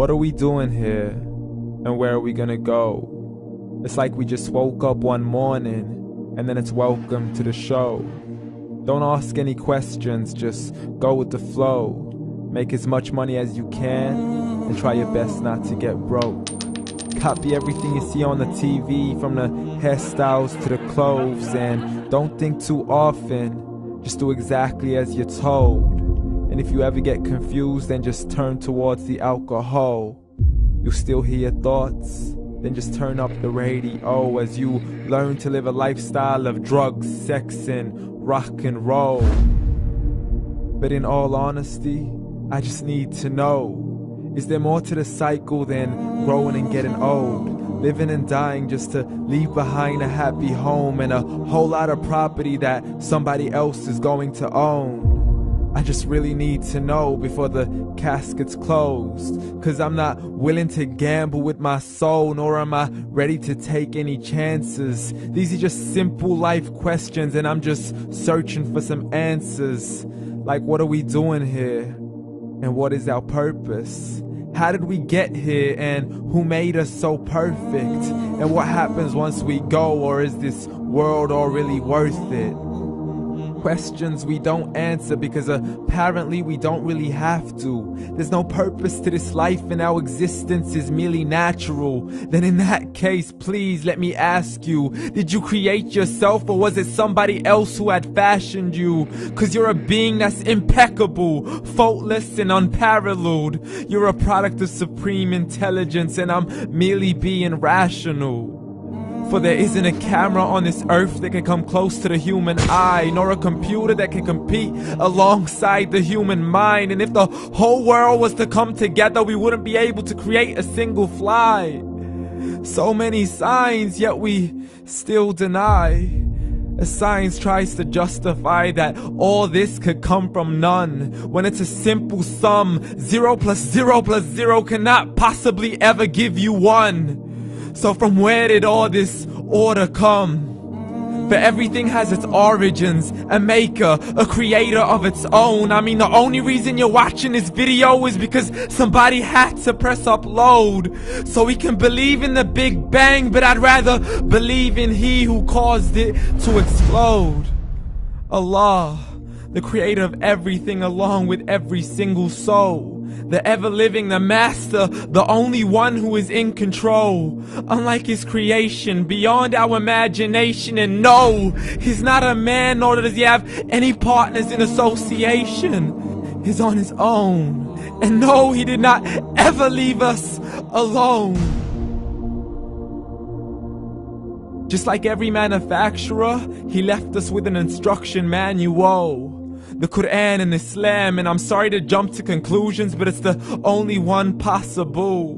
What are we doing here? And where are we gonna go? It's like we just woke up one morning and then it's welcome to the show. Don't ask any questions, just go with the flow. Make as much money as you can and try your best not to get broke. Copy everything you see on the TV, from the hairstyles to the clothes, and don't think too often, just do exactly as you're told. And if you ever get confused, then just turn towards the alcohol. You'll still hear your thoughts, then just turn up the radio as you learn to live a lifestyle of drugs, sex, and rock and roll. But in all honesty, I just need to know, is there more to the cycle than growing and getting old? Living and dying just to leave behind a happy home and a whole lot of property that somebody else is going to own. I just really need to know before the casket's closed, 'cause I'm not willing to gamble with my soul, nor am I ready to take any chances. These are just simple life questions and I'm just searching for some answers. Like, what are we doing here? And what is our purpose? How did we get here, and who made us so perfect? And what happens once we go, or is this world all really worth it? Questions we don't answer because apparently we don't really have to. There's no purpose to this life and our existence is merely natural. Then in that case, please let me ask you, did you create yourself, or was it somebody else who had fashioned you? 'Cause you're a being that's impeccable, faultless and unparalleled. You're a product of supreme intelligence and I'm merely being rational. For there isn't a camera on this earth that can come close to the human eye, nor a computer that can compete alongside the human mind. And if the whole world was to come together, we wouldn't be able to create a single fly. So many signs, yet we still deny. As science tries to justify that all this could come from none, when it's a simple sum. 0 plus 0 plus 0 cannot possibly ever give you 1. So from where did all this order come? For everything has its origins, a maker, a creator of its own. I mean, the only reason you're watching this video is because somebody had to press upload. So we can believe in the Big Bang, but I'd rather believe in He who caused it to explode. Allah, the creator of everything along with every single soul. The ever-living, the master, the only one who is in control. Unlike his creation, beyond our imagination. And no, he's not a man, nor does he have any partners in association. He's on his own. And no, he did not ever leave us alone. Just like every manufacturer, he left us with an instruction manual. The Quran and Islam, and I'm sorry to jump to conclusions, but it's the only one possible.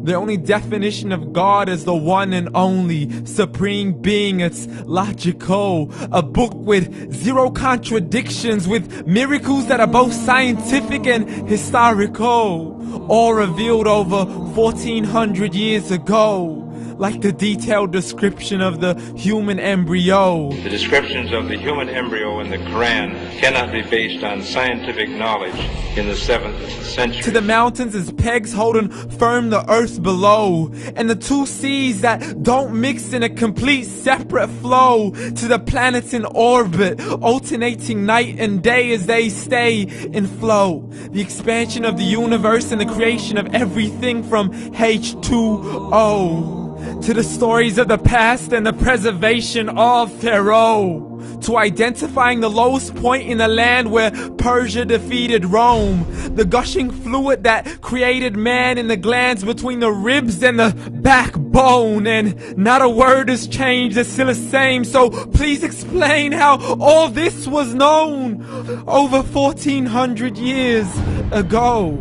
The only definition of God is the one and only supreme being. It's logical, a book with 0 contradictions, with miracles that are both scientific and historical, all revealed over 1400 years ago. Like the detailed description of the human embryo. The descriptions of the human embryo in the Quran cannot be based on scientific knowledge in the 7th century. To the mountains as pegs holding firm the earth below, and the 2 seas that don't mix in a complete separate flow. To the planets in orbit, alternating night and day as they stay in flow. The expansion of the universe and the creation of everything from H2O. To the stories of the past and the preservation of Pharaoh. To identifying the lowest point in the land where Persia defeated Rome. The gushing fluid that created man in the glands between the ribs and the backbone. And not a word has changed, it's still the same. So please explain how all this was known over 1400 years ago.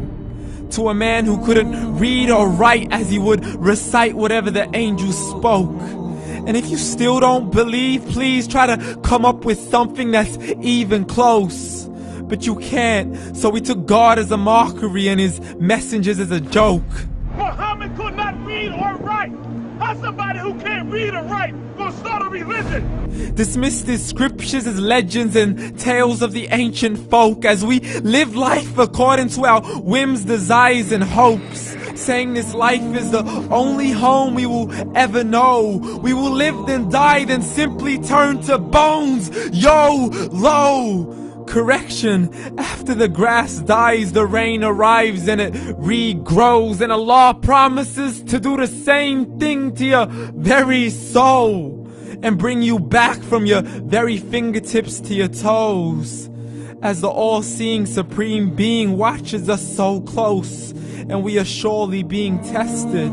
To a man who couldn't read or write, as he would recite whatever the angels spoke. And if you still don't believe, please try to come up with something that's even close. But you can't, so we took God as a mockery and his messengers as a joke. Muhammad could not read or write. How's somebody who can't read or write gonna start a religion? Dismiss these scriptures as legends and tales of the ancient folk, as we live life according to our whims, desires, and hopes. saying this life is the only home we will ever know. We will live then die, then simply turn to bones. YOLO! Correction, after the grass dies, the rain arrives and it regrows, and Allah promises to do the same thing to your very soul and bring you back from your very fingertips to your toes, as the all-seeing supreme being watches us so close, and we are surely being tested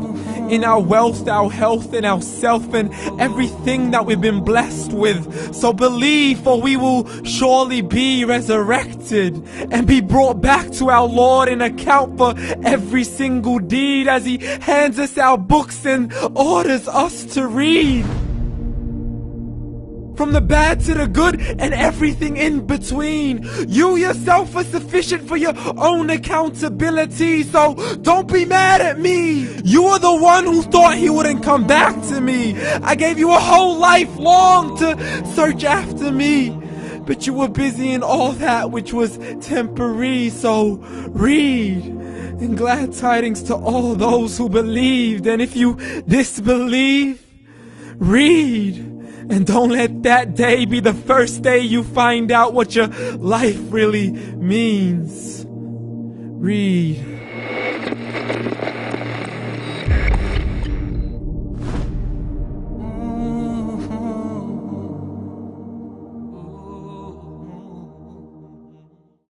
in our wealth, our health, and our self, and everything that we've been blessed with. So believe, for we will surely be resurrected and be brought back to our Lord and account for every single deed, as He hands us our books and orders us to read. From the bad to the good and everything in between. You yourself are sufficient for your own accountability, so don't be mad at me. You are the one who thought He wouldn't come back to me. I gave you a whole life long to search after me, but you were busy in all that which was temporary. So read, and glad tidings to all those who believed. And if you disbelieve, read. And don't let that day be the first day you find out what your life really means. Read.